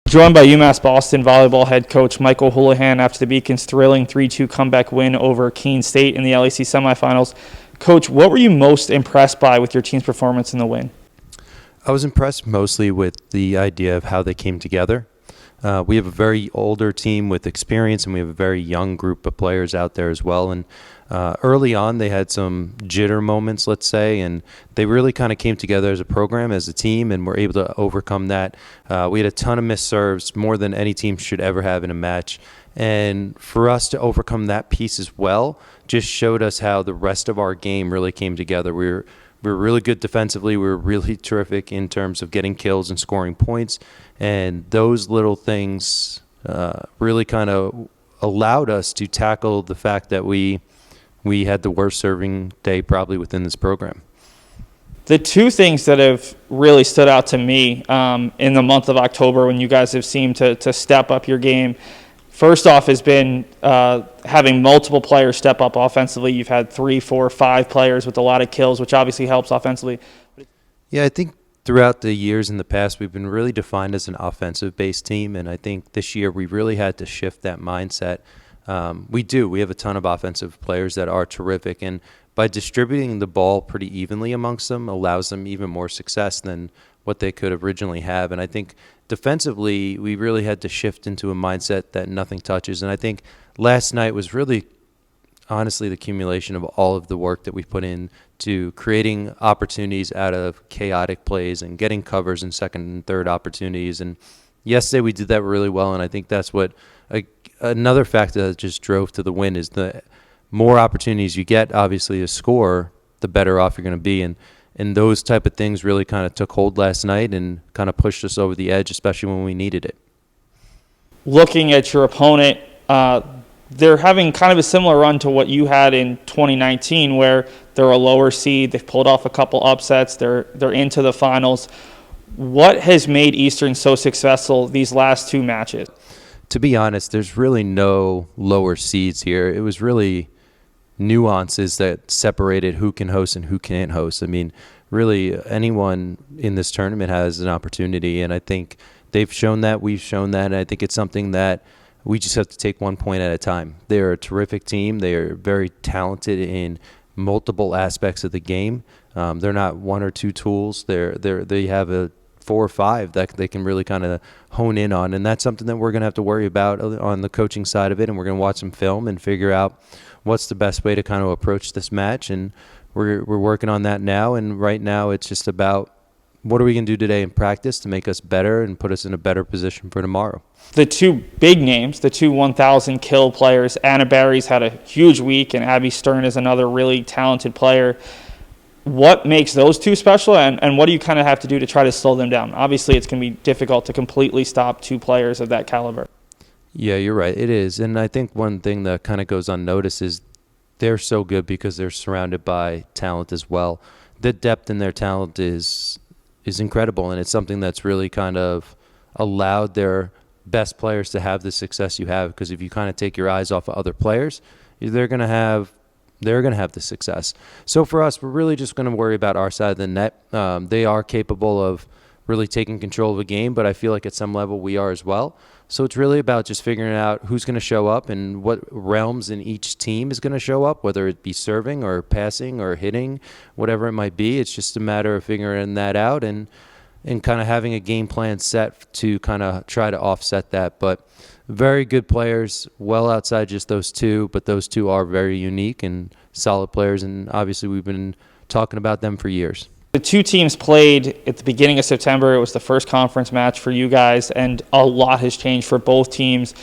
Joined by UMass Boston volleyball head coach Michael Houlihan after the Beacon's thrilling 3-2 comeback win over Keene State in the LEC semifinals. Coach, what were you most impressed by with your team's performance in the win? I was impressed mostly with the idea of how they came together. We have a very older team with experience, and we have a very young group of players out there as well. And early on, they had some jitter moments, let's say, and they really kind of came together as a program, as a team, and were able to overcome that. We had a ton of missed serves, more than any team should ever have in a match. And for us to overcome that piece as well just showed us how the rest of our game really came together. We were really good defensively. We were really terrific in terms of getting kills and scoring points. And those little things really kind of allowed us to tackle the fact that we had the worst serving day probably within this program. The two things that have really stood out to me in the month of October when you guys have seemed to step up your game, first off has been having multiple players step up offensively. You've had 3, 4, 5 players with a lot of kills, which obviously helps offensively. Yeah, I think throughout the years in the past, we've been really defined as an offensive-based team, and I think this year we really had to shift that mindset. We have a ton of offensive players that are terrific, and by distributing the ball pretty evenly amongst them allows them even more success than what they could originally have. And I think defensively, we really had to shift into a mindset that nothing touches. And I think last night was really, honestly, the accumulation of all of the work that we put in to creating opportunities out of chaotic plays and getting covers in second and third opportunities. And yesterday we did that really well, and I think that's what another factor that just drove to the win is the more opportunities you get, obviously, to score, the better off you're going to be. And those type of things really kind of took hold last night and kind of pushed us over the edge, especially when we needed it. Looking at your opponent, they're having kind of a similar run to what you had in 2019, where they're a lower seed. They've pulled off a couple upsets. They're into the finals. What has made Eastern so successful these last 2 matches? To be honest, there's really no lower seeds here. It was really nuances that separated who can host and who can't host. I mean, really, anyone in this tournament has an opportunity, and I think they've shown that. We've shown that, and I think it's something that we just have to take one point at a time. They're a terrific team. They are very talented in multiple aspects of the game. They're not 1 or 2 tools. They have a 4 or 5 that they can really kind of hone in on, and that's something that we're going to have to worry about on the coaching side of it, and we're going to watch some film and figure out what's the best way to kind of approach this match, and we're working on that now. And right now it's just about what are we going to do today in practice to make us better and put us in a better position for tomorrow. The 2 big names, the 2 1,000 kill players, Anna Barry's had a huge week, and Abby Stern is another really talented player. What makes those 2 special, and what do you kind of have to do to try to slow them down? Obviously, it's going to be difficult to completely stop 2 players of that caliber. Yeah, you're right. It is. And I think one thing that kind of goes unnoticed is they're so good because they're surrounded by talent as well. The depth in their talent is incredible, and it's something that's really kind of allowed their best players to have the success you have, because if you kind of take your eyes off of other players, they're going to have the success. So for us, we're really just going to worry about our side of the net. They are capable of really taking control of a game, but I feel like at some level we are as well. So it's really about just figuring out who's going to show up and what realms in each team is going to show up, whether it be serving or passing or hitting, whatever it might be. It's just a matter of figuring that out and kind of having a game plan set to kind of try to offset that. But very good players, well outside just those 2, but those 2 are very unique and solid players, and obviously we've been talking about them for years. The 2 teams played at the beginning of September. It was the first conference match for you guys, and a lot has changed for both teams.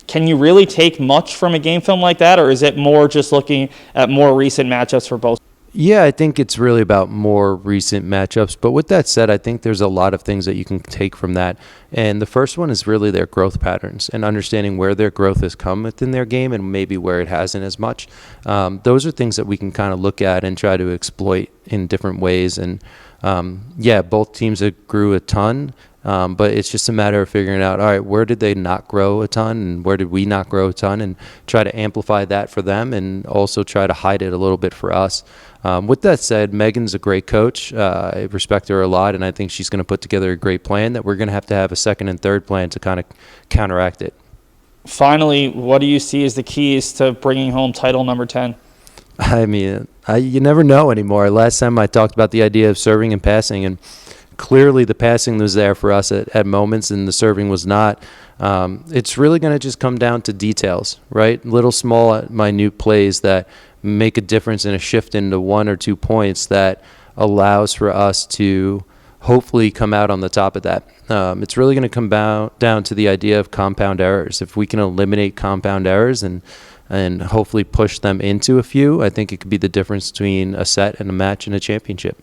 Can you really take much from a game film like that, or is it more just looking at more recent matchups for both? Yeah, I think it's really about more recent matchups. But with that said, I think there's a lot of things that you can take from that. And the first one is really their growth patterns and understanding where their growth has come within their game and maybe where it hasn't as much. Those are things that we can kind of look at and try to exploit in different ways. And both teams grew a ton. But it's just a matter of figuring out, all right, where did they not grow a ton and where did we not grow a ton, and try to amplify that for them and also try to hide it a little bit for us. With that said, Megan's a great coach. I respect her a lot, and I think she's going to put together a great plan that we're going to have a second and third plan to kind of counteract it. Finally, what do you see as the keys to bringing home title number 10? I mean, you never know anymore. Last time I talked about the idea of serving and passing, and clearly the passing was there for us at moments and the serving was not. It's really going to just come down to details, right? Little, small, minute plays that make a difference in a shift into 1 or 2 points that allows for us to hopefully come out on the top of that. It's really going to come down to the idea of compound errors. If we can eliminate compound errors and hopefully push them into a few, I think it could be the difference between a set and a match and a championship.